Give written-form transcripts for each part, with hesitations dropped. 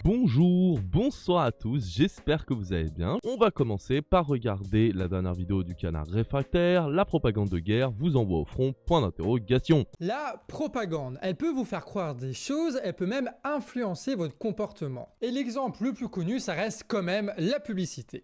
Bonjour, bonsoir à tous, j'espère que vous allez bien. On va commencer par regarder la dernière vidéo du canard réfractaire, la propagande de guerre vous envoie au front, point d'interrogation. La propagande, elle peut vous faire croire des choses, elle peut même influencer votre comportement. Et l'exemple le plus connu, ça reste quand même la publicité.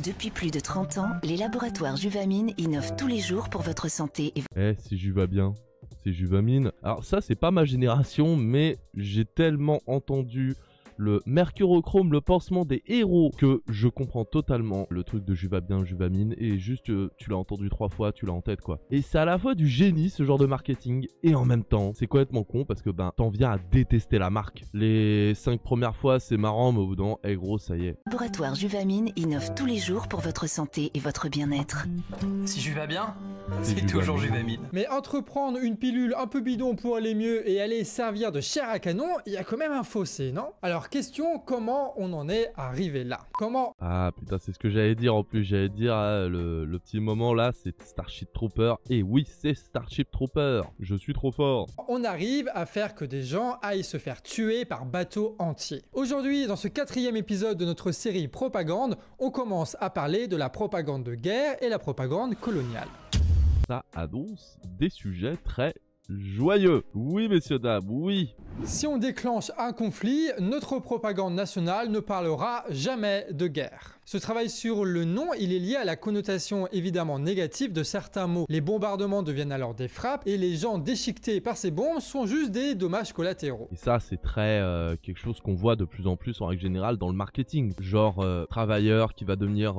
Depuis plus de 30 ans, les laboratoires Juvamine innovent tous les jours pour votre santé et C'est Juvabien, c'est Juvamine. Alors ça c'est pas ma génération, mais j'ai tellement entendu le mercurochrome, le pansement des héros, que je comprends totalement le truc de Juvabien, Juvamine, et juste tu l'as entendu 3 fois, tu l'as en tête quoi. Et c'est à la fois du génie ce genre de marketing, et en même temps c'est complètement con parce que t'en viens à détester la marque. Les 5 premières fois c'est marrant, mais au bout d'un moment, gros ça y est. laboratoires Juvamine innovent tous les jours pour votre santé et votre bien-être. Si je vais bien, C'est c'est toujours Juvamine. Mais entre prendre une pilule un peu bidon pour aller mieux et aller servir de chair à canon, il y a quand même un fossé, non? Alors question, comment on en est arrivé là? Comment Ah putain, c'est ce que j'allais dire en plus, j'allais dire le petit moment là, c'est Starship Trooper. Et oui, c'est Starship Trooper, je suis trop fort. on arrive à faire que des gens aillent se faire tuer par bateau entier? Aujourd'hui, dans ce 4e épisode de notre série Propagande, on commence à parler de la propagande de guerre et la propagande coloniale. Ça annonce des sujets très joyeux. Oui messieurs dames, oui. Si on déclenche un conflit, notre propagande nationale ne parlera jamais de guerre. Ce travail sur le nom, il est lié à la connotation évidemment négative de certains mots. Les bombardements deviennent alors des frappes et les gens déchiquetés par ces bombes sont juste des dommages collatéraux. Et ça c'est très quelque chose qu'on voit de plus en plus en règle générale dans le marketing. Genre travailleur qui va devenir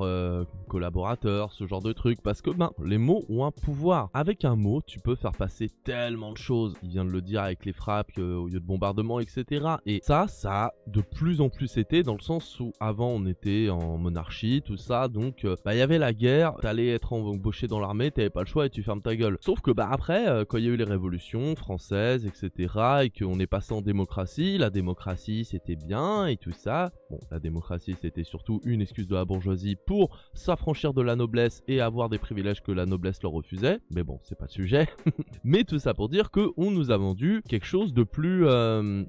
collaborateur, ce genre de truc. Parce que les mots ont un pouvoir. Avec un mot, tu peux faire passer tellement de choses. Il vient de le dire avec les frappes au lieu de bombardement, etc. Et ça a de plus en plus été dans le sens où avant on était en monarchie, tout ça, donc il y avait la guerre, t'allais être embauché dans l'armée, t'avais pas le choix et tu fermes ta gueule. Sauf que après, quand il y a eu les révolutions françaises, etc., et qu'on est passé en démocratie, la démocratie c'était bien et tout ça. Bon, la démocratie c'était surtout une excuse de la bourgeoisie pour s'affranchir de la noblesse et avoir des privilèges que la noblesse leur refusait. Mais bon, c'est pas le sujet. Mais tout ça pour dire que on nous a vendu quelque chose de plus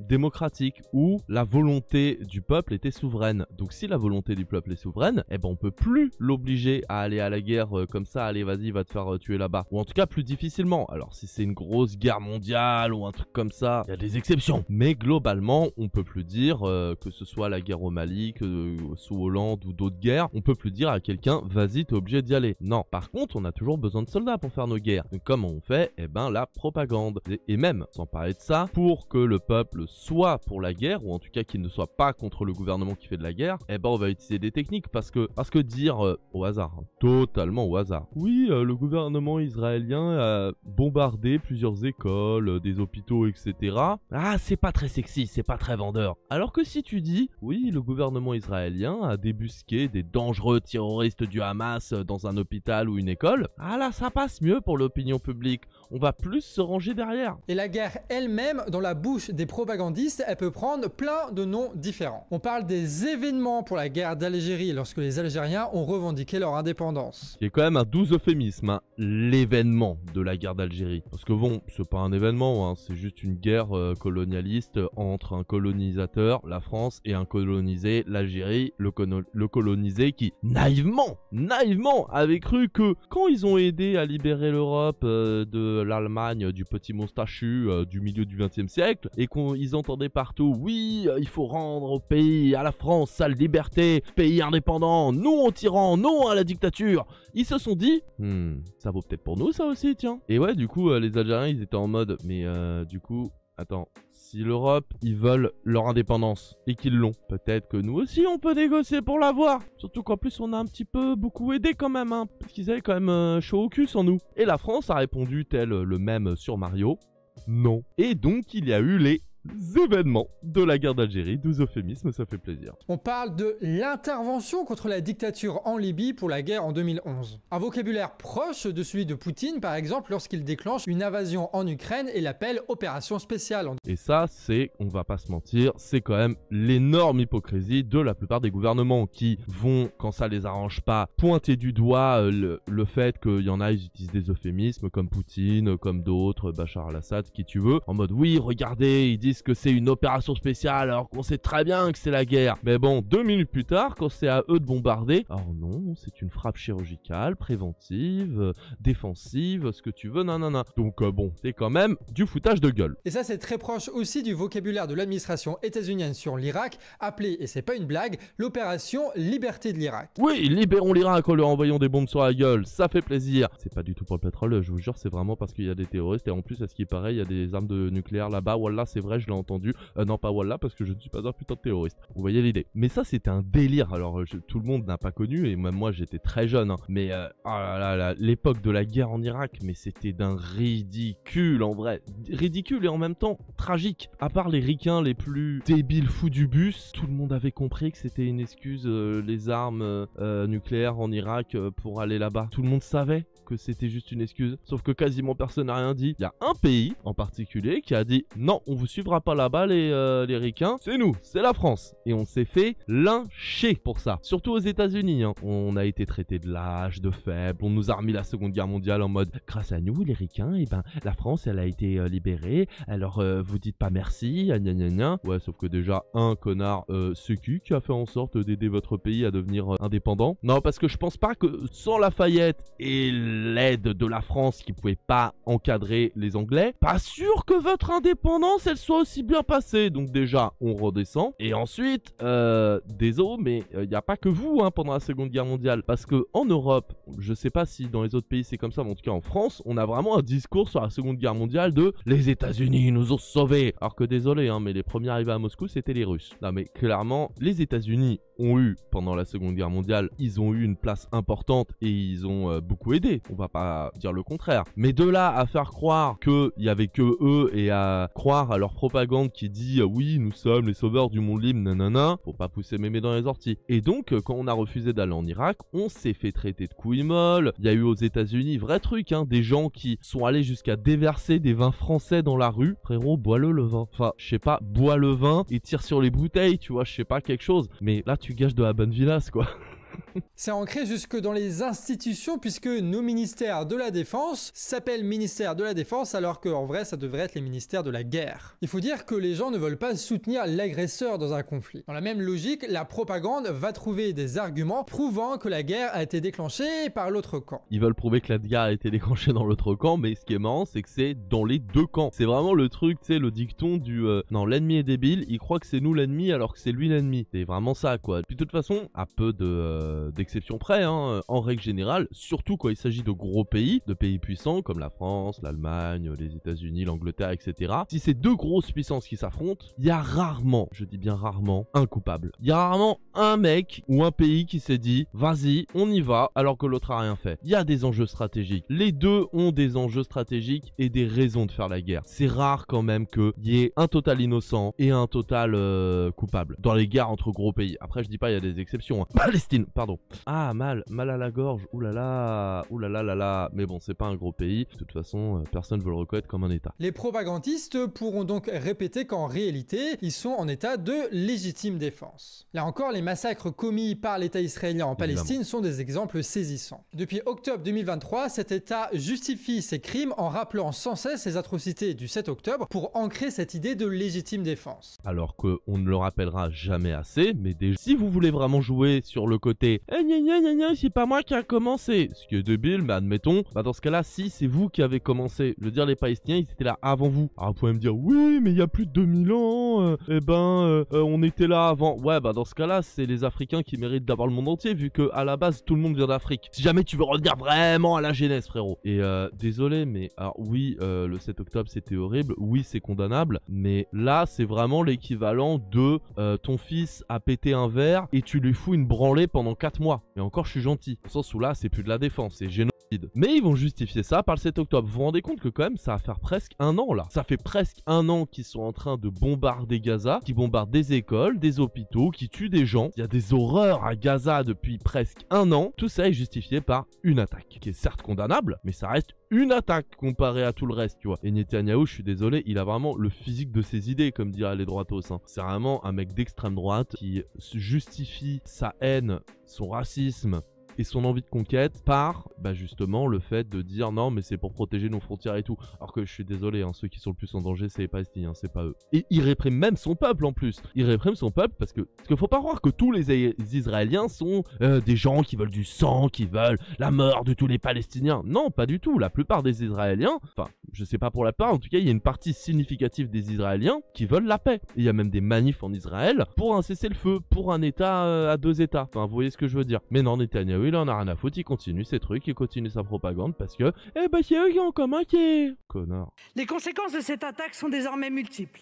démocratique, où la volonté du peuple était souveraine. Donc si la volonté du peuple est souveraine, on peut plus l'obliger à aller à la guerre comme ça, allez vas-y va te faire tuer là-bas. Ou en tout cas plus difficilement. Alors si c'est une grosse guerre mondiale ou un truc comme ça, il y a des exceptions. Mais globalement, on peut plus dire que ce soit la guerre au Mali, que sous Hollande ou d'autres guerres, on peut plus dire à quelqu'un vas-y t'es obligé d'y aller. Non, par contre on a toujours besoin de soldats pour faire nos guerres. Donc comment on fait? La propagande. Et même, sans parler de ça, pour que le peuple soit pour la guerre, ou en tout cas qu'il ne soit pas contre le gouvernement qui fait de la guerre, on va utiliser des techniques parce que dire au hasard, totalement au hasard. Oui, le gouvernement israélien a bombardé plusieurs écoles, des hôpitaux, etc. Ah, c'est pas très sexy, c'est pas très vendeur. Alors que si tu dis, oui, le gouvernement israélien a débusqué des dangereux terroristes du Hamas dans un hôpital ou une école, ah là, ça passe mieux pour l'opinion publique. On va plus se ranger derrière. Et la guerre elle-même, dans la bouche des propagandistes, elle peut prendre plein de noms différents. On parle des événements pour la guerre d'Algérie lorsque les Algériens ont revendiqué leur indépendance. Il y a quand même un doux euphémisme, l'événement de la guerre d'Algérie. Parce que bon, c'est pas un événement, c'est juste une guerre colonialiste entre un colonisateur, la France, et un colonisé, l'Algérie, le colonisé qui, naïvement, avait cru que quand ils ont aidé à libérer l'Europe de l'Allemagne, du petit moustachu du milieu du XXe siècle, et qu'ils entendaient partout, oui, il faut rendre au pays, à la France, sa liberté, pays indépendant, non au tyran, non à la dictature. Ils se sont dit, ça vaut peut-être pour nous ça aussi, tiens. Et ouais, du coup, les Algériens, ils étaient en mode, mais du coup, attends, si l'Europe, ils veulent leur indépendance et qu'ils l'ont, peut-être que nous aussi on peut négocier pour l'avoir. Surtout qu'en plus on a un petit peu beaucoup aidé quand même, parce qu'ils avaient quand même chaud au cul sans nous. Et la France a répondu tel le même sur Mario, non. Et donc il y a eu les événements de la guerre d'Algérie, 12 euphémismes, ça fait plaisir. On parle de l'intervention contre la dictature en Libye pour la guerre en 2011. Un vocabulaire proche de celui de Poutine, par exemple, lorsqu'il déclenche une invasion en Ukraine et l'appelle opération spéciale. Et ça, c'est, on va pas se mentir, c'est quand même l'énorme hypocrisie de la plupart des gouvernements qui vont, quand ça les arrange pas, pointer du doigt le fait qu'il y en a, ils utilisent des euphémismes comme Poutine, comme d'autres, Bachar al-Assad, qui tu veux, en mode oui, regardez, ils disent disent que c'est une opération spéciale alors qu'on sait très bien que c'est la guerre. Mais bon, 2 minutes plus tard, quand c'est à eux de bombarder, alors non, c'est une frappe chirurgicale, préventive, défensive, ce que tu veux, nanana. Donc bon, c'est quand même du foutage de gueule. Et ça, c'est très proche aussi du vocabulaire de l'administration états-unienne sur l'Irak, appelée, et c'est pas une blague, l'opération Liberté de l'Irak. Oui, libérons l'Irak en leur envoyant des bombes sur la gueule, ça fait plaisir. C'est pas du tout pour le pétrole, je vous jure, c'est vraiment parce qu'il y a des terroristes et en plus, à ce qui paraît, il y a des armes de nucléaire là-bas. Wallah, c'est vrai, je l'ai entendu. Non, pas Wallah, parce que je ne suis pas un putain de terroriste. Vous voyez l'idée. Mais ça, c'était un délire. Alors, tout le monde n'a pas connu, et même moi, j'étais très jeune. Hein. Mais, oh là là, l'époque de la guerre en Irak, mais c'était d'un ridicule, en vrai. Ridicule et en même temps tragique. À part les ricains les plus débiles fous du bus, tout le monde avait compris que c'était une excuse, les armes nucléaires en Irak pour aller là-bas. Tout le monde savait que c'était juste une excuse, sauf que quasiment personne n'a rien dit. Il y a un pays en particulier qui a dit non, on vous suivra pas là-bas les ricains, c'est nous, c'est la France. Et on s'est fait lyncher pour ça, surtout aux États-Unis. Hein. On a été traité de lâche, de faible, on nous a remis la Seconde Guerre mondiale en mode grâce à nous les ricains, et ben la France elle a été libérée, alors vous dites pas merci, gna gna gna. Ouais, sauf que déjà un connard, c'est qui a fait en sorte d'aider votre pays à devenir indépendant? Non, parce que je pense pas que sans Lafayette et l'aide de la France qui pouvait pas encadrer les Anglais, pas sûr que votre indépendance elle soit aussi bien passée. Donc déjà on redescend et ensuite désolé mais il n'y a pas que vous hein, pendant la Seconde Guerre mondiale, parce que en Europe, je sais pas si dans les autres pays c'est comme ça, mais en tout cas en France on a vraiment un discours sur la Seconde Guerre mondiale de les États-Unis nous ont sauvés, alors que désolé hein, mais les premiers arrivés à Moscou c'était les Russes. Non mais clairement les États-Unis ont eu pendant la Seconde Guerre mondiale, ils ont eu une place importante et ils ont beaucoup aidé, on va pas dire le contraire, mais de là à faire croire qu'il y avait que eux et à croire à leur propagande qui dit oui nous sommes les sauveurs du monde libre nanana, faut pas pousser mémé dans les orties. Et donc quand on a refusé d'aller en Irak, on s'est fait traiter de couilles molles. Il y a eu aux États-Unis vrai truc hein, des gens qui sont allés jusqu'à déverser des vins français dans la rue. Frérot, bois-le le vin, enfin je sais pas, bois le vin et tire sur les bouteilles, tu vois, je sais pas, quelque chose, mais là tu gages de la bonne villasse quoi. C'est ancré jusque dans les institutions puisque nos ministères de la Défense s'appellent ministères de la Défense alors qu'en vrai ça devrait être les ministères de la guerre. Il faut dire que les gens ne veulent pas soutenir l'agresseur dans un conflit. Dans la même logique, la propagande va trouver des arguments prouvant que la guerre a été déclenchée par l'autre camp. Ils veulent prouver que la guerre a été déclenchée dans l'autre camp, mais ce qui est marrant c'est que c'est dans les deux camps. C'est vraiment le truc, tu sais, le dicton du non, l'ennemi est débile, il croit que c'est nous l'ennemi alors que c'est lui l'ennemi. C'est vraiment ça quoi. Puis de toute façon, à peu d'exceptions près, hein, en règle générale, surtout quand il s'agit de gros pays, de pays puissants comme la France, l'Allemagne, les États-Unis, l'Angleterre, etc. Si c'est deux grosses puissances qui s'affrontent, il y a rarement, je dis bien rarement, un coupable. Il y a rarement un mec ou un pays qui s'est dit vas-y, on y va, alors que l'autre a rien fait. Il y a des enjeux stratégiques. Les deux ont des enjeux stratégiques et des raisons de faire la guerre. C'est rare quand même qu'il y ait un total innocent et un total coupable dans les guerres entre gros pays. Après, je dis pas il y a des exceptions. Hein. Palestine, pardon. Ah, mal à la gorge, oulala, oulala, mais bon, c'est pas un gros pays, de toute façon, personne veut le reconnaître comme un état. Les propagandistes pourront donc répéter qu'en réalité, ils sont en état de légitime défense. Là encore, les massacres commis par l'État israélien en Palestine sont des exemples saisissants. Depuis octobre 2023, cet État justifie ses crimes en rappelant sans cesse les atrocités du 7 octobre pour ancrer cette idée de légitime défense. Alors qu'on ne le rappellera jamais assez, mais déjà, si vous voulez vraiment jouer sur le côté c'est pas moi qui a commencé, ce qui est débile, mais admettons, bah dans ce cas-là, si c'est vous qui avez commencé, je veux dire, les Palestiniens, ils étaient là avant vous. Alors vous pouvez me dire, oui, mais il y a plus de 2000 ans, on était là avant. Ouais, bah dans ce cas-là, c'est les Africains qui méritent d'avoir le monde entier, vu que à la base, tout le monde vient d'Afrique. Si jamais tu veux revenir vraiment à la genèse, frérot. Et désolé, mais alors oui, le 7 octobre, c'était horrible, oui, c'est condamnable, mais là, c'est vraiment l'équivalent de ton fils a pété un verre et tu lui fous une branlée pendant 4 mois. Et encore, je suis gentil. Au sens où là, c'est plus de la défense, c'est génocide. Mais ils vont justifier ça par le 7 octobre. Vous vous rendez compte que quand même, ça va faire presque un an là. Ça fait presque un an qu'ils sont en train de bombarder Gaza, qui bombardent des écoles, des hôpitaux, qui tuent des gens. Il y a des horreurs à Gaza depuis presque un an. Tout ça est justifié par une attaque, qui est certes condamnable, mais ça reste une attaque comparée à tout le reste, tu vois. Et Netanyahou, je suis désolé, il a vraiment le physique de ses idées, comme diraient les droitos. Hein. C'est vraiment un mec d'extrême droite qui justifie sa haine, son racisme et son envie de conquête par justement le fait de dire non mais c'est pour protéger nos frontières et tout. Alors que je suis désolé, hein, ceux qui sont le plus en danger c'est les Palestiniens, c'est pas eux. Et il réprime même son peuple en plus. Il réprime son peuple parce qu'il faut pas croire que tous les Israéliens sont des gens qui veulent du sang, qui veulent la mort de tous les Palestiniens. Non, pas du tout. La plupart des Israéliens, enfin je sais pas pour la part, en tout cas il y a une partie significative des Israéliens qui veulent la paix. Il y a même des manifs en Israël pour un cessez-le-feu, pour un état à 2 états. Enfin vous voyez ce que je veux dire. Mais non, Netanyahou il en a rien à foutre, il continue ses trucs, il continue sa propagande parce que c'est eux qui ont commun qui est... Connard. Les conséquences de cette attaque sont désormais multiples.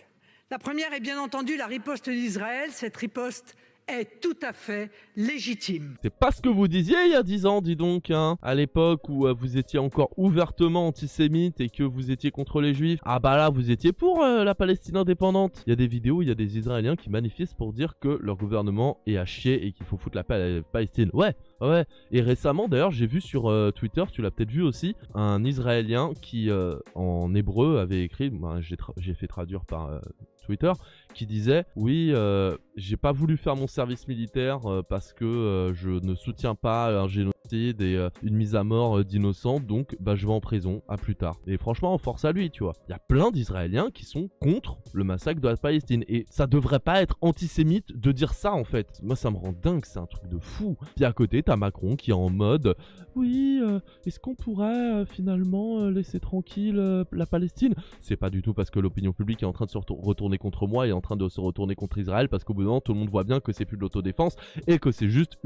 La première est bien entendu la riposte d'Israël. Cette riposte est tout à fait légitime. C'est pas ce que vous disiez il y a 10 ans, dis donc, hein. À l'époque où vous étiez encore ouvertement antisémite et que vous étiez contre les juifs. Ah bah là, vous étiez pour la Palestine indépendante. Il y a des vidéos où il y a des Israéliens qui manifestent pour dire que leur gouvernement est à chier et qu'il faut foutre la paix à la Palestine. Ouais. Et récemment, d'ailleurs, j'ai vu sur Twitter, tu l'as peut-être vu aussi, un Israélien qui, en hébreu, avait écrit, j'ai fait traduire par Twitter, qui disait « Oui, j'ai pas voulu faire mon service militaire parce que je ne soutiens pas un génocide et une mise à mort d'innocents, donc je vais en prison, à plus tard. » Et franchement, force à lui, tu vois. Il y a plein d'Israéliens qui sont contre le massacre de la Palestine. Et ça devrait pas être antisémite de dire ça, en fait. Moi, ça me rend dingue, c'est un truc de fou. Puis à côté, t'as Macron qui est en mode « Oui, est-ce qu'on pourrait finalement laisser tranquille la Palestine ?» C'est pas du tout parce que l'opinion publique est en train de se retourner contre moi et en train de se retourner contre Israël, parce qu'au bout d'un moment, tout le monde voit bien que c'est plus de l'autodéfense et que c'est juste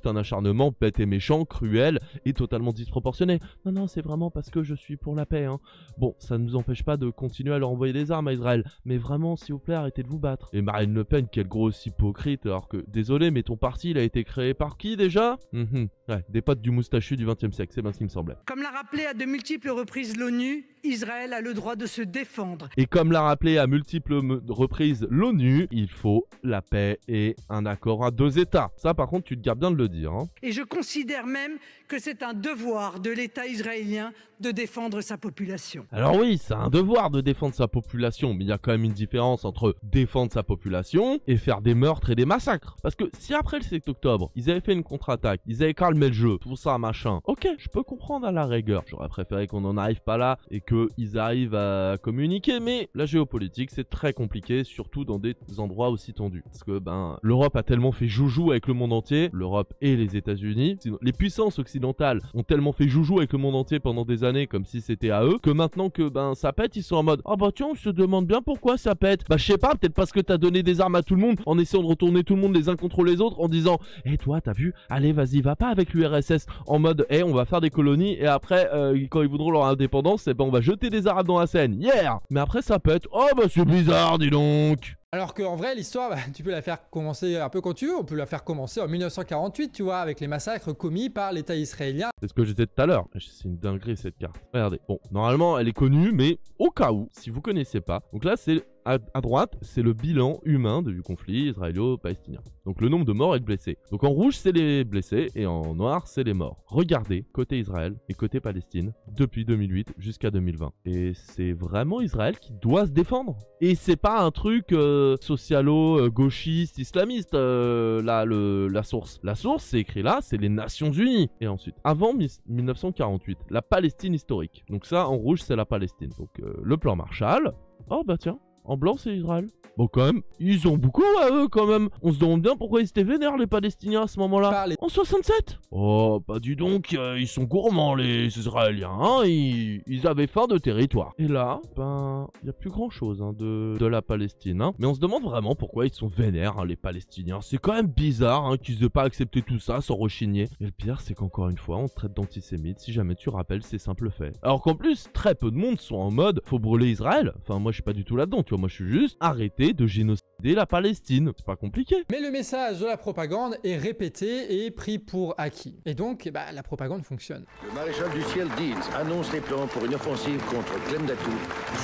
un acharnement bête et méchant, cruel et totalement disproportionné. Non, c'est vraiment parce que je suis pour la paix, hein. Bon, ça ne nous empêche pas de continuer à leur envoyer des armes à Israël, mais vraiment, s'il vous plaît, arrêtez de vous battre. Et Marine Le Pen, quelle grosse hypocrite, alors que, désolé, mais ton parti, il a été créé par qui déjà? Ouais, des potes du moustachu du XXe siècle, c'est bien ce qui me semblait. Comme l'a rappelé à de multiples reprises l'ONU, Israël a le droit de se défendre. Et comme l'a rappelé à multiples reprises l'ONU, il faut la paix et un accord à 2 États. Ça, par contre, tu te gardes bien de le dire, hein. Et je considère même que c'est un devoir de l'État israélien de défendre sa population. Alors oui, c'est un devoir de défendre sa population, mais il y a quand même une différence entre défendre sa population et faire des meurtres et des massacres. Parce que si après le 7 octobre, ils avaient fait une contre-attaque, ils avaient calmé le jeu, tout ça, machin, ok, je peux comprendre à la rigueur. J'aurais préféré qu'on n'en arrive pas là et qu'ils arrivent à communiquer, mais la géopolitique, c'est très compliqué, surtout dans des endroits aussi tendus. Parce que, l'Europe a tellement fait joujou avec le monde entier, l'Europe et les États-Unis, les puissances occidentales ont tellement fait joujou avec le monde entier pendant des années comme si c'était à eux, que maintenant que ça pète, ils sont en mode « Ah tiens, on se demande bien pourquoi ça pète. » Je sais pas, peut-être parce que t'as donné des armes à tout le monde en essayant de retourner tout le monde les uns contre les autres en disant « Eh toi, t'as vu? Allez, vas-y, va pas avec l'URSS. » En mode « on va faire des colonies et après, quand ils voudront leur indépendance, on va jeter des Arabes dans la Seine. Yeah !» Mais après, ça pète. « Oh c'est bizarre, dis donc !» Alors qu'en vrai, l'histoire, tu peux la faire commencer un peu quand tu veux. On peut la faire commencer en 1948, tu vois, avec les massacres commis par l'État israélien. C'est ce que je disais tout à l'heure. C'est une dinguerie cette carte. Regardez. Bon, normalement, elle est connue, mais au cas où, si vous connaissez pas. Donc là, c'est à droite, c'est le bilan humain du conflit israélo-palestinien. Donc le nombre de morts et de blessés. Donc en rouge, c'est les blessés et en noir, c'est les morts. Regardez, côté Israël et côté Palestine, depuis 2008 jusqu'à 2020. Et c'est vraiment Israël qui doit se défendre. Et c'est pas un truc socialo-gauchiste, islamiste, la source. La source, c'est écrit là, c'est les Nations Unies. Et ensuite, avant 1948, la Palestine historique. Donc ça, en rouge, c'est la Palestine. Donc le plan Marshall. Oh tiens. En blanc, c'est Israël. Bon, quand même, ils ont beaucoup à eux, quand même. On se demande bien pourquoi ils étaient vénères, les Palestiniens, à ce moment-là. En 67. Oh, dis donc, ils sont gourmands, les Israéliens, hein. Ils avaient faim de territoire. Et là, il n'y a plus grand-chose de la Palestine, hein. Mais on se demande vraiment pourquoi ils sont vénères, hein, les Palestiniens. C'est quand même bizarre, hein, qu'ils aient pas accepté tout ça sans rechigner. Et le pire, c'est qu'encore une fois, on te traite d'antisémite si jamais tu rappelles ces simples faits. Alors qu'en plus, très peu de monde sont en mode, faut brûler Israël. Enfin, moi, je suis pas du tout là-dedans, tu vois. Moi, je suis juste arrêté de génocider la Palestine. C'est pas compliqué. Mais le message de la propagande est répété et pris pour acquis. Et donc, la propagande fonctionne. Le maréchal du ciel Deeds annonce les plans pour une offensive contre Glendatou,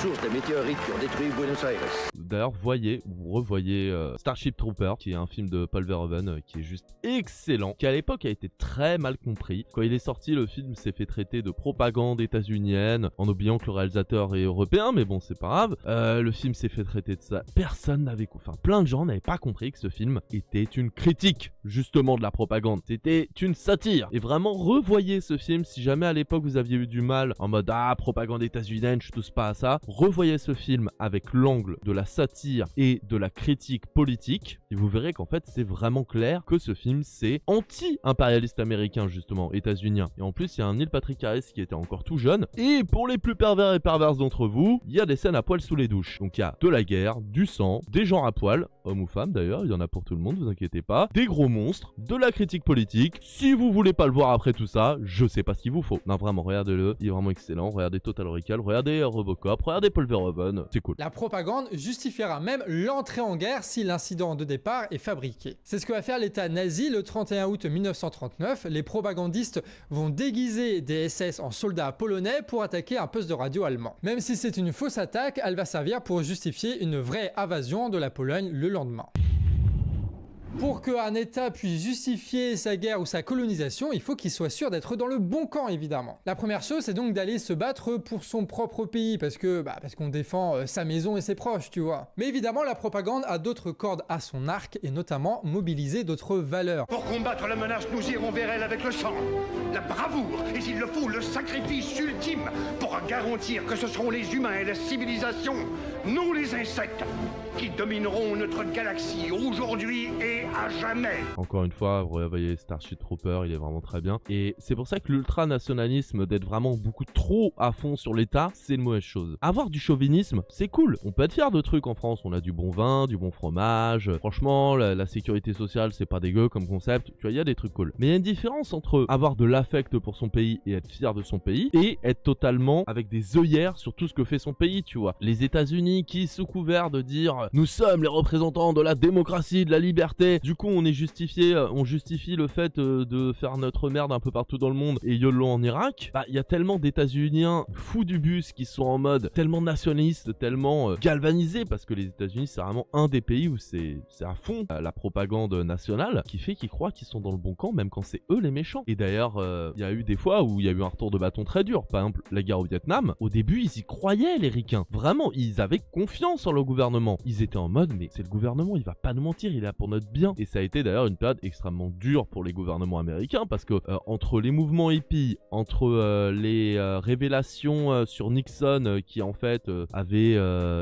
source des météorites qui ont détruit Buenos Aires. d'ailleurs voyez ou revoyez Starship Troopers, qui est un film de Paul Verhoeven qui est juste excellent, qui à l'époque a été très mal compris. Quand il est sorti, le film s'est fait traiter de propagande états-unienne, en oubliant que le réalisateur est européen, mais bon, c'est pas grave. Le film s'est fait traiter de ça. Personne n'avait... Enfin, plein de gens n'avaient pas compris que ce film était une critique, justement, de la propagande. C'était une satire. Et vraiment, revoyez ce film si jamais à l'époque vous aviez eu du mal en mode « Ah, propagande états-unienne, je touche pas à ça ». Revoyez ce film avec l'angle de la satire et de la critique politique, et vous verrez qu'en fait, c'est vraiment clair que ce film, c'est anti-impérialiste américain, justement, états-unien. Et en plus, il y a un Neil Patrick Harris qui était encore tout jeune. Et pour les plus pervers et perverses d'entre vous, il y a des scènes à poil sous les douches. Donc il y a de la guerre, du sang, des gens à poil, hommes ou femmes d'ailleurs, il y en a pour tout le monde, vous inquiétez pas, des gros monstres, de la critique politique. Si vous voulez pas le voir après tout ça, je sais pas ce qu'il vous faut. Non, vraiment, regardez-le, il est vraiment excellent. Regardez Total Recall, regardez Robocop, regardez Paul Verhoeven, c'est cool. La propagande justifiera même l'entrée en guerre si l'incident de départ est fabriqué. C'est ce que va faire l'État nazi le 31 août 1939. Les propagandistes vont déguiser des SS en soldats polonais pour attaquer un poste de radio allemand. Même si c'est une fausse attaque, elle va servir pour justifier une vraie invasion de la Pologne le lendemain. Pour qu'un État puisse justifier sa guerre ou sa colonisation, il faut qu'il soit sûr d'être dans le bon camp, évidemment. La première chose, c'est donc d'aller se battre pour son propre pays, parce qu'on défend sa maison et ses proches, tu vois. Mais évidemment, la propagande a d'autres cordes à son arc, et notamment mobiliser d'autres valeurs. Pour combattre la menace, nous irons vers elle avec le sang, la bravoure, et s'il le faut, le sacrifice ultime, pour garantir que ce seront les humains et la civilisation, non les insectes, qui domineront notre galaxie aujourd'hui et à jamais. Encore une fois, vous voyez Starship Troopers, il est vraiment très bien. Et c'est pour ça que l'ultranationalisme, d'être vraiment beaucoup trop à fond sur l'État, c'est une mauvaise chose. Avoir du chauvinisme, c'est cool. On peut être fier de trucs en France. On a du bon vin, du bon fromage. Franchement, la sécurité sociale, c'est pas dégueu comme concept. Tu vois, il y a des trucs cool. Mais il y a une différence entre avoir de l'affect pour son pays et être fier de son pays, et être totalement avec des œillères sur tout ce que fait son pays, tu vois. Les États-Unis qui, sous couvert de dire nous sommes les représentants de la démocratie, de la liberté, du coup on justifie le fait de faire notre merde un peu partout dans le monde et YOLO en Irak. Bah il y a tellement d'États-Uniens fous du bus qui sont en mode tellement nationalistes, tellement galvanisés, parce que les États-Unis c'est vraiment un des pays où c'est à fond la propagande nationale, qui fait qu'ils croient qu'ils sont dans le bon camp même quand c'est eux les méchants. Et d'ailleurs il y a eu des fois où il y a eu un retour de bâton très dur. Par exemple la guerre au Vietnam, au début ils y croyaient les ricains, vraiment ils avaient confiance en le gouvernement. Ils étaient en mode mais c'est le gouvernement, il va pas nous mentir, il est là pour notre bien. Et ça a été d'ailleurs une période extrêmement dure pour les gouvernements américains, parce que entre les mouvements hippies, entre les révélations sur Nixon qui en fait avait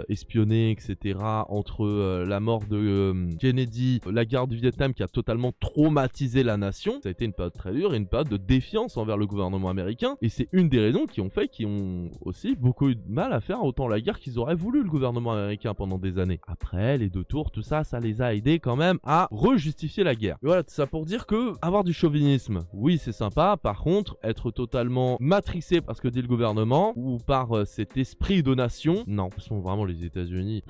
espionné, etc., entre la mort de Kennedy, la guerre du Vietnam qui a totalement traumatisé la nation, ça a été une période très dure et une période de défiance envers le gouvernement américain. Et c'est une des raisons qui ont fait qu'ils ont aussi beaucoup eu de mal à faire autant la guerre qu'ils auraient voulu, le gouvernement américain, pendant des années. Après, les deux tours, tout ça, ça les a aidés quand même à rejustifier la guerre. Et voilà, tout ça pour dire que avoir du chauvinisme, oui, c'est sympa. Par contre, être totalement matrixé par ce que dit le gouvernement ou par cet esprit de nation, non, ce sont vraiment les États-Unis.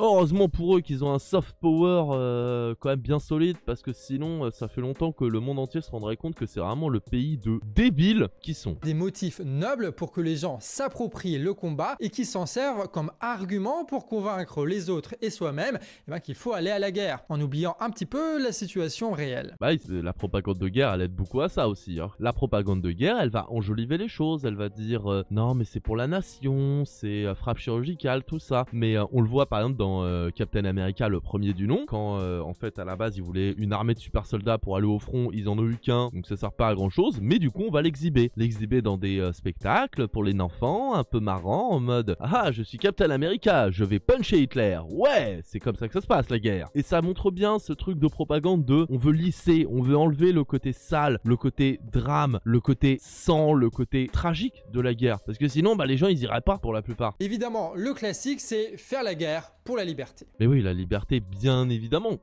Heureusement pour eux qu'ils ont un soft power quand même bien solide, parce que sinon ça fait longtemps que le monde entier se rendrait compte que c'est vraiment le pays de débiles qui sont. Des motifs nobles pour que les gens s'approprient le combat et qui s'en servent comme argument pour convaincre les autres et soi-même qu'il faut aller à la guerre, en oubliant un petit peu la situation réelle. Bah la propagande de guerre, elle aide beaucoup à ça aussi. Hein. La propagande de guerre, elle va enjoliver les choses, elle va dire non mais c'est pour la nation, c'est frappe chirurgicale, tout ça. Mais on le voit par exemple dans Captain America, le premier du nom, quand en fait à la base ils voulaient une armée de super soldats pour aller au front, ils en ont eu qu'un, donc ça sert pas à grand chose, mais du coup on va l'exhiber dans des spectacles pour les enfants, un peu marrant, en mode ah je suis Captain America, je vais puncher Hitler, ouais, c'est comme ça que ça se passe la guerre. Et ça montre bien ce truc de propagande de on veut lisser, on veut enlever le côté sale, le côté drame, le côté sang, le côté tragique de la guerre, parce que sinon les gens ils iraient pas pour la plupart. Évidemment, le classique c'est faire la guerre pour la liberté. Mais oui, la liberté, bien évidemment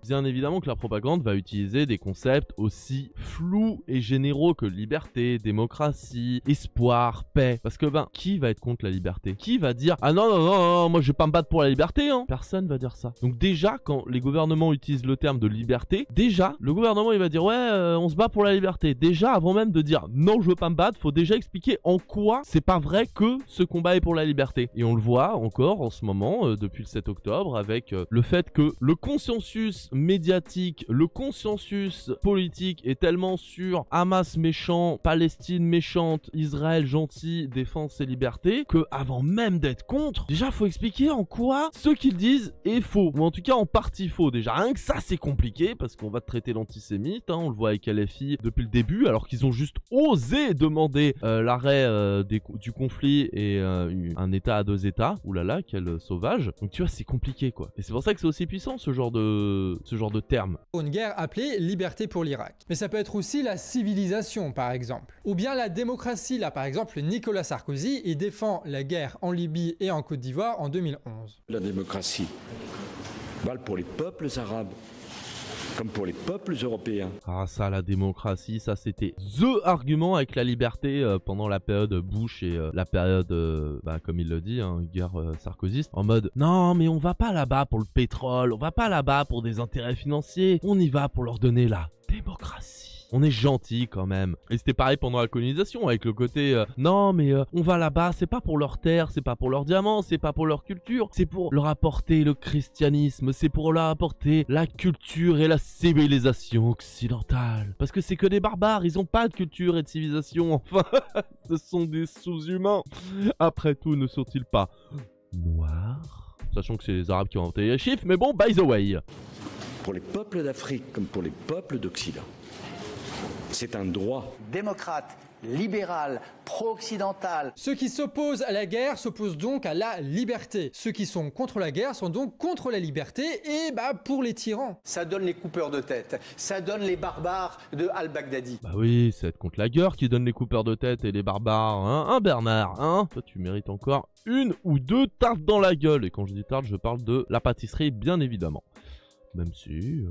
que la propagande va utiliser des concepts aussi flous et généraux que liberté, démocratie, espoir, paix. Parce que qui va être contre la liberté? Qui va dire ah non, moi je vais pas me battre pour la liberté, hein? Personne va dire ça. Donc déjà, quand les gouvernements utilisent le terme de liberté, déjà, le gouvernement il va dire ouais, on se bat pour la liberté. Déjà, avant même de dire non, je veux pas me battre, faut déjà expliquer en quoi c'est pas vrai que ce combat est pour la liberté. Et on le voit encore en ce moment, depuis le 7 octobre, octobre avec le fait que le consensus médiatique, le consensus politique est tellement sur Hamas méchant, Palestine méchante, Israël gentil, défense et liberté, que avant même d'être contre, déjà faut expliquer en quoi ce qu'ils disent est faux, ou en tout cas en partie faux. Déjà rien que ça c'est compliqué parce qu'on va te traiter d'antisémite, hein, on le voit avec LFI depuis le début, alors qu'ils ont juste osé demander l'arrêt du conflit et un état à 2 états. Oulala, quel sauvage. Donc tu vois, c'est compliqué quoi. Et c'est pour ça que c'est aussi puissant ce genre de terme. Une guerre appelée liberté pour l'Irak. Mais ça peut être aussi la civilisation par exemple. Ou bien la démocratie, là par exemple Nicolas Sarkozy, il défend la guerre en Libye et en Côte d'Ivoire en 2011. La démocratie valent pour les peuples arabes comme pour les peuples européens. Ah ça, la démocratie, ça c'était THE argument avec la liberté pendant la période Bush et la période, comme il le dit, hein, guerre sarkozyste, en mode non mais on va pas là-bas pour le pétrole, on va pas là-bas pour des intérêts financiers, on y va pour leur donner la démocratie. On est gentil quand même. Et c'était pareil pendant la colonisation avec le côté non mais on va là-bas, c'est pas pour leur terre, c'est pas pour leurs diamants, c'est pas pour leur culture, c'est pour leur apporter le christianisme, c'est pour leur apporter la culture et la civilisation occidentale. Parce que c'est que des barbares, ils ont pas de culture et de civilisation, enfin, ce sont des sous-humains. Après tout, ne sont-ils pas noirs? Sachant que c'est les Arabes qui ont inventé les chiffres, mais bon, by the way. Pour les peuples d'Afrique comme pour les peuples d'Occident, c'est un droit. Démocrate, libéral, pro-occidental. Ceux qui s'opposent à la guerre s'opposent donc à la liberté. Ceux qui sont contre la guerre sont donc contre la liberté et pour les tyrans. Ça donne les coupeurs de tête, ça donne les barbares de Al-Baghdadi. Bah oui, c'est être contre la guerre qui donne les coupeurs de tête et les barbares, hein, Bernard, hein. Toi tu mérites encore 1 ou 2 tartes dans la gueule. Et quand je dis tarte, je parle de la pâtisserie bien évidemment. Même si...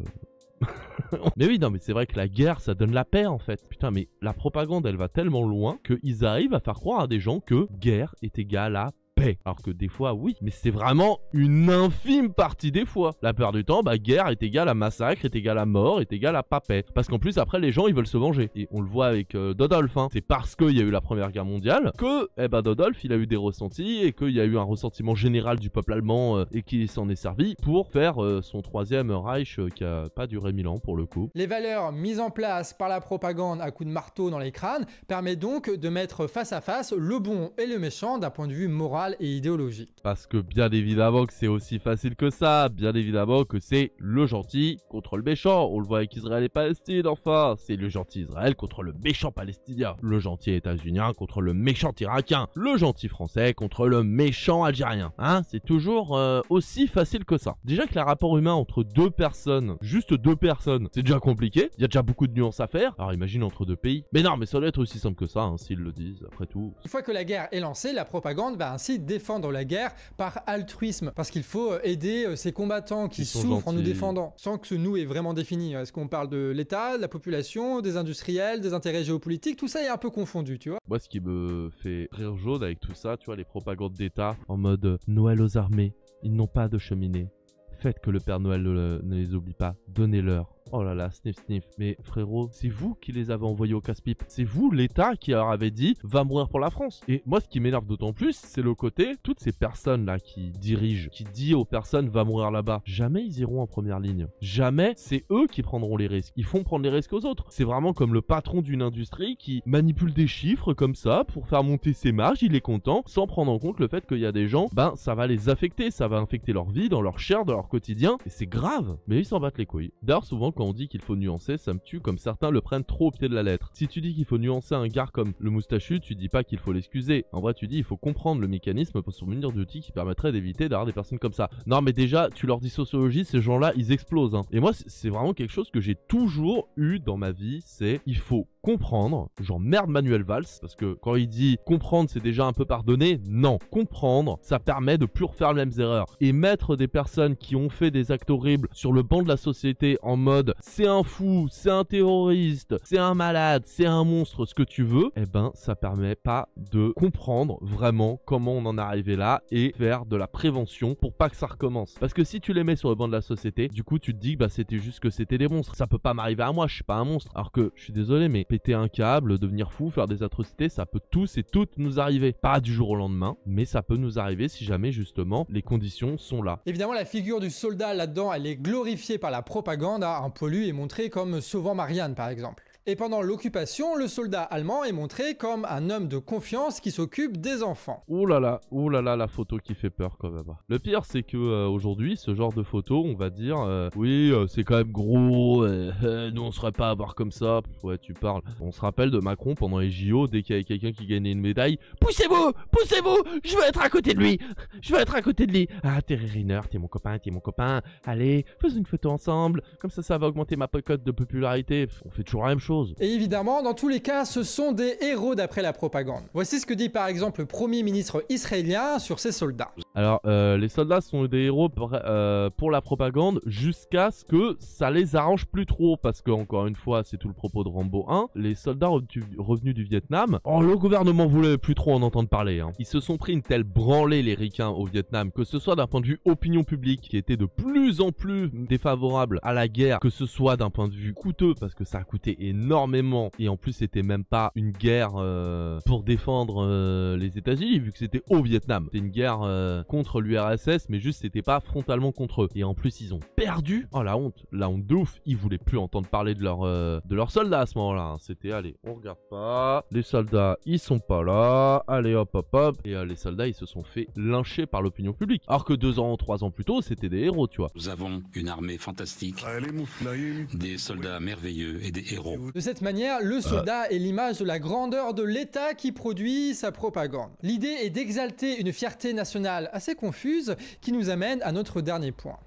mais oui, non, mais c'est vrai que la guerre, ça donne la paix, en fait. Putain, mais la propagande, elle va tellement loin qu'ils arrivent à faire croire à des gens que guerre est égal à paix. Alors que des fois, oui, mais c'est vraiment une infime partie des fois. La plupart du temps, guerre est égale à massacre, est égale à mort, est égale à pas paix. Parce qu'en plus, après, les gens, ils veulent se venger. Et on le voit avec Dodolphe, hein. C'est parce qu'il y a eu la Première Guerre mondiale que, Dodolphe, il a eu des ressentis et qu'il y a eu un ressentiment général du peuple allemand et qu'il s'en est servi pour faire son 3e Reich qui a pas duré 1000 ans pour le coup. Les valeurs mises en place par la propagande à coups de marteau dans les crânes permettent donc de mettre face à face le bon et le méchant d'un point de vue moral et idéologique. Parce que bien évidemment que c'est aussi facile que ça, bien évidemment que c'est le gentil contre le méchant. On le voit avec Israël et Palestine, enfin, c'est le gentil Israël contre le méchant palestinien, le gentil états-unien contre le méchant irakien, le gentil français contre le méchant algérien, hein, c'est toujours aussi facile que ça. Déjà que le rapport humain entre 2 personnes, juste 2 personnes, c'est déjà compliqué, il y a déjà beaucoup de nuances à faire, alors imagine entre 2 pays. Mais non, mais ça doit être aussi simple que ça, hein, s'ils le disent, après tout. Une fois que la guerre est lancée, la propagande va ainsi défendre la guerre par altruisme, parce qu'il faut aider ces combattants qui souffrent en nous défendant, sans que ce nous est vraiment défini. Est-ce qu'on parle de l'État, de la population, des industriels, des intérêts géopolitiques? Tout ça est un peu confondu, tu vois. Moi, ce qui me fait rire jaune avec tout ça, tu vois, les propagandes d'État en mode Noël aux armées, ils n'ont pas de cheminée. Faites que le Père Noël ne les oublie pas, donnez-leur. Oh là là, sniff sniff. Mais frérot, c'est vous qui les avez envoyés au casse-pipe. C'est vous, l'État, qui leur avait dit « va mourir pour la France ». Et moi, ce qui m'énerve d'autant plus, c'est le côté, toutes ces personnes-là qui dirigent, qui disent aux personnes « va mourir là-bas ». Jamais ils iront en première ligne. Jamais c'est eux qui prendront les risques. Ils font prendre les risques aux autres. C'est vraiment comme le patron d'une industrie qui manipule des chiffres comme ça pour faire monter ses marges, il est content, sans prendre en compte le fait qu'il y a des gens, ça va les affecter, ça va infecter leur vie, dans leur chair, dans leur quotidien. Et c'est grave. Mais ils s'en battent les couilles. D'ailleurs, souvent, quand on dit qu'il faut nuancer, ça me tue comme certains le prennent trop au pied de la lettre. Si tu dis qu'il faut nuancer un gars comme le moustachu, tu dis pas qu'il faut l'excuser. En vrai, tu dis il faut comprendre le mécanisme pour se munir d'outils qui permettraient d'éviter d'avoir des personnes comme ça. Non, mais déjà, tu leur dis sociologie, ces gens-là, ils explosent. Hein. Et moi, c'est vraiment quelque chose que j'ai toujours eu dans ma vie, c'est il faut comprendre. J'emmerde Manuel Valls, parce que quand il dit comprendre, c'est déjà un peu pardonné. Non, comprendre, ça permet de plus refaire les mêmes erreurs. Et mettre des personnes qui ont fait des actes horribles sur le banc de la société en mode c'est un fou, c'est un terroriste, c'est un malade, c'est un monstre, ce que tu veux, ça permet pas de comprendre vraiment comment on en est arrivé là et faire de la prévention pour pas que ça recommence. Parce que si tu les mets sur le banc de la société, du coup tu te dis que c'était juste que c'était des monstres. Ça peut pas m'arriver à moi, je suis pas un monstre. Alors que, je suis désolé, mais péter un câble, devenir fou, faire des atrocités, ça peut tous et toutes nous arriver. Pas du jour au lendemain, mais ça peut nous arriver si jamais justement les conditions sont là. Évidemment, la figure du soldat là-dedans, elle est glorifiée par la propagande. Un poilu est montré comme sauvant Marianne par exemple. Et pendant l'occupation, le soldat allemand est montré comme un homme de confiance qui s'occupe des enfants. Ouh là là, la photo qui fait peur quand même. Le pire, c'est que aujourd'hui, ce genre de photo, on va dire, oui, c'est quand même gros, nous on serait pas à voir comme ça. Ouais, tu parles. On se rappelle de Macron pendant les JO, dès qu'il y avait quelqu'un qui gagnait une médaille, poussez-vous, je veux être à côté de lui, Ah, t'es Riner, t'es mon copain, allez, faisons une photo ensemble, comme ça va augmenter ma cote de popularité. On fait toujours la même chose. Et évidemment, dans tous les cas, ce sont des héros d'après la propagande. Voici ce que dit par exemple le premier ministre israélien sur ses soldats. Alors, les soldats sont des héros pour la propagande jusqu'à ce que ça les arrange plus trop. Parce que, encore une fois, c'est tout le propos de Rambo 1. Les soldats revenus du Vietnam, le gouvernement voulait plus trop en entendre parler. Ils se sont pris une telle branlée, les ricains, au Vietnam, que ce soit d'un point de vue opinion publique, qui était de plus en plus défavorable à la guerre, que ce soit d'un point de vue coûteux, parce que ça a coûté énormément. Et en plus, c'était même pas une guerre pour défendre les États-Unis, vu que c'était au Vietnam. C'était une guerre contre l'URSS, mais juste c'était pas frontalement contre eux. Et en plus, ils ont perdu. Oh, la honte de ouf. Ils voulaient plus entendre parler de leurs soldats à ce moment-là. C'était, allez, on regarde pas. Les soldats, ils sont pas là. Allez, hop. Et les soldats, ils se sont fait lyncher par l'opinion publique. Alors que 2 ans, 3 ans plus tôt, c'était des héros, tu vois. Nous avons une armée fantastique, des soldats merveilleux et des héros. De cette manière, le soldat est l'image de la grandeur de l'État qui produit sa propagande. L'idée est d'exalter une fierté nationale assez confuse qui nous amène à notre dernier point.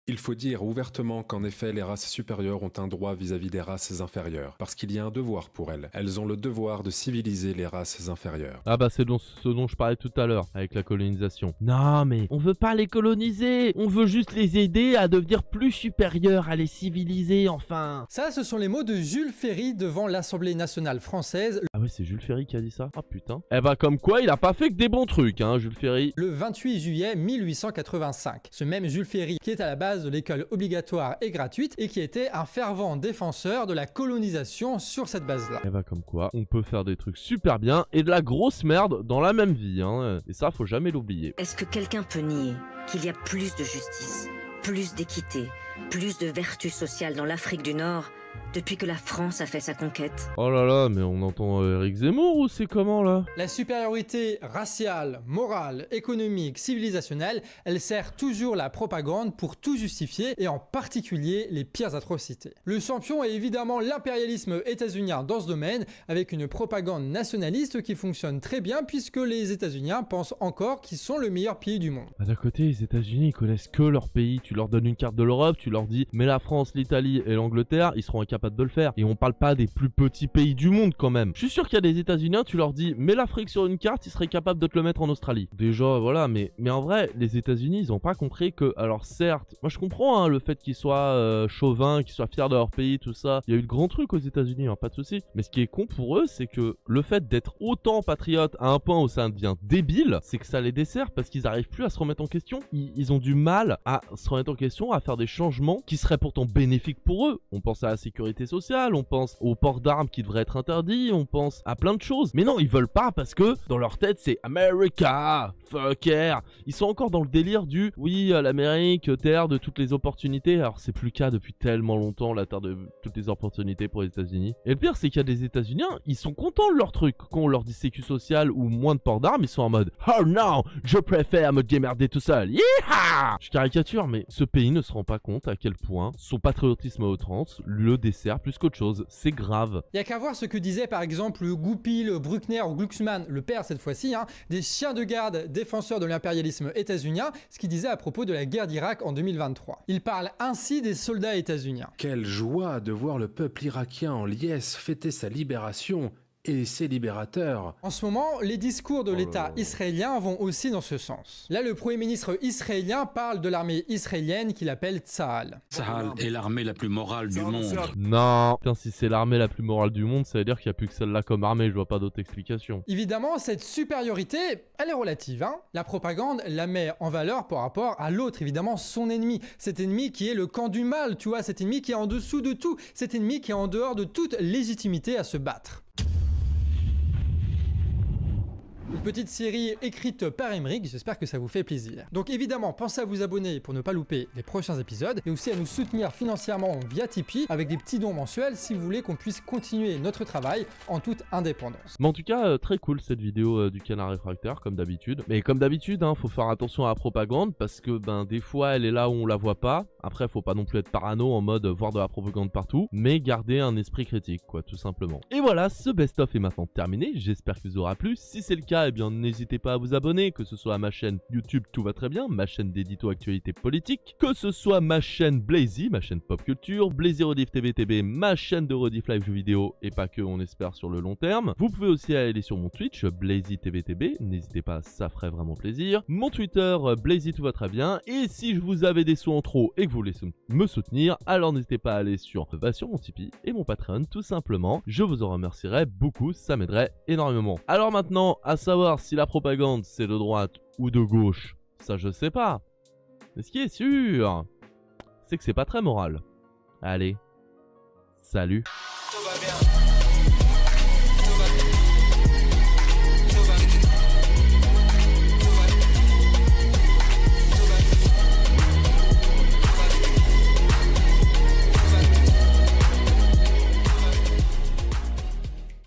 Il faut dire ouvertement qu'en effet, les races supérieures ont un droit vis-à-vis des races inférieures, parce qu'il y a un devoir pour elles. Elles ont le devoir de civiliser les races inférieures. Ah bah c'est ce dont je parlais tout à l'heure, avec la colonisation. Non mais, on veut pas les coloniser, on veut juste les aider à devenir plus supérieurs, à les civiliser enfin. Ça, ce sont les mots de Jules Ferry devant l'Assemblée nationale française. Ah ouais, c'est Jules Ferry qui a dit ça? Ah putain. Eh bah comme quoi, il a pas fait que des bons trucs, hein, Jules Ferry. Le 28 juillet 1885. Ce même Jules Ferry qui est à la base de l'école obligatoire et gratuite et qui était un fervent défenseur de la colonisation sur cette base-là. Et bah comme quoi, on peut faire des trucs super bien et de la grosse merde dans la même vie, hein. Et ça, faut jamais l'oublier. Est-ce que quelqu'un peut nier qu'il y a plus de justice, plus d'équité, plus de vertu sociale dans l'Afrique du Nord depuis que la France a fait sa conquête? Oh là là, mais on entend Éric Zemmour ou c'est comment là? La supériorité raciale, morale, économique, civilisationnelle, elle sert toujours la propagande pour tout justifier et en particulier les pires atrocités. Le champion est évidemment l'impérialisme états-unien dans ce domaine avec une propagande nationaliste qui fonctionne très bien puisque les États-Uniens pensent encore qu'ils sont le meilleur pays du monde. Bah d'un côté, les États-Unis ils connaissent que leur pays. Tu leur donnes une carte de l'Europe, tu leur dis mais la France, l'Italie et l'Angleterre, ils seront incapables de le faire. Et on parle pas des plus petits pays du monde quand même. Je suis sûr qu'il y a des États-Unis, tu leur dis mets l'Afrique sur une carte, ils seraient capables de te le mettre en Australie. Déjà voilà, mais en vrai, les États-Unis ils ont pas compris que, alors certes, moi je comprends hein, le fait qu'ils soient chauvins, qu'ils soient fiers de leur pays, tout ça. Il y a eu de grands trucs aux États-Unis, hein, pas de souci. Mais ce qui est con pour eux, c'est que le fait d'être autant patriotes à un point où ça devient débile, c'est que ça les dessert parce qu'ils arrivent plus à se remettre en question. Ils ont du mal à se remettre en question, à faire des changements qui seraient pourtant bénéfiques pour eux. On pense à la sécurité sociale, on pense au port d'armes qui devrait être interdit, on pense à plein de choses. Mais non, ils veulent pas parce que dans leur tête c'est America, fuck yeah. Ils sont encore dans le délire du oui, l'Amérique, terre de toutes les opportunités. Alors c'est plus le cas depuis tellement longtemps, la terre de toutes les opportunités pour les États-Unis. Et le pire c'est qu'il y a des États-Unis, ils sont contents de leur truc. Quand on leur dit sécu social ou moins de port d'armes, ils sont en mode oh non, je préfère me démerder tout seul. Yeeha! Je caricature, mais ce pays ne se rend pas compte à quel point son patriotisme à outrance le dessert plus qu'autre chose. C'est grave. Il y a qu'à voir ce que disait par exemple Goupil, Bruckner ou Glucksmann, le père cette fois-ci, hein, des chiens de garde défenseurs de l'impérialisme états-unien, ce qu'il disait à propos de la guerre d'Irak en 2023. Il parle ainsi des soldats états-uniens. Quelle joie de voir le peuple irakien en liesse fêter sa libération Et c'est libérateur. En ce moment, les discours de l'État israélien vont aussi dans ce sens. Là, le Premier ministre israélien parle de l'armée israélienne qu'il appelle Tsahal. Tsahal est l'armée la plus morale du monde. Non, putain, si c'est l'armée la plus morale du monde, ça veut dire qu'il n'y a plus que celle-là comme armée, je vois pas d'autre explication. Évidemment, cette supériorité, elle est relative, hein. La propagande la met en valeur par rapport à l'autre, évidemment, son ennemi. Cet ennemi qui est le camp du mal, tu vois, cet ennemi qui est en dessous de tout, cet ennemi qui est en dehors de toute légitimité à se battre. Une petite série écrite par Emmerich, j'espère que ça vous fait plaisir. Donc évidemment, pensez à vous abonner pour ne pas louper les prochains épisodes et aussi à nous soutenir financièrement via Tipeee avec des petits dons mensuels si vous voulez qu'on puisse continuer notre travail en toute indépendance. Mais en tout cas, très cool cette vidéo du Canard Réfractaire, comme d'habitude. Mais comme d'habitude, hein, faut faire attention à la propagande parce que des fois elle est là où on la voit pas. Après, faut pas non plus être parano en mode voir de la propagande partout, mais garder un esprit critique, quoi, tout simplement. Et voilà, ce best-of est maintenant terminé. J'espère qu'il vous aura plu. Si c'est le cas, eh bien n'hésitez pas à vous abonner, que ce soit à ma chaîne YouTube Tout va très bien, ma chaîne d'édito actualité politique, que ce soit ma chaîne Blazy, ma chaîne pop culture, Blazy Rediff TVTB, ma chaîne de Rediff live jeux vidéo et pas que, on espère sur le long terme. Vous pouvez aussi aller sur mon Twitch Blazy TVTB, n'hésitez pas, ça ferait vraiment plaisir. Mon Twitter Blazy Tout va très bien, et si je vous avais des sous en trop et que vous voulez me soutenir, alors n'hésitez pas à aller sur mon Tipeee et mon Patreon tout simplement. Je vous en remercierais beaucoup, ça m'aiderait énormément. Alors maintenant, à savoir si la propagande c'est de droite ou de gauche, ça je sais pas. Mais ce qui est sûr, c'est que c'est pas très moral. Allez, salut. Tout va bien.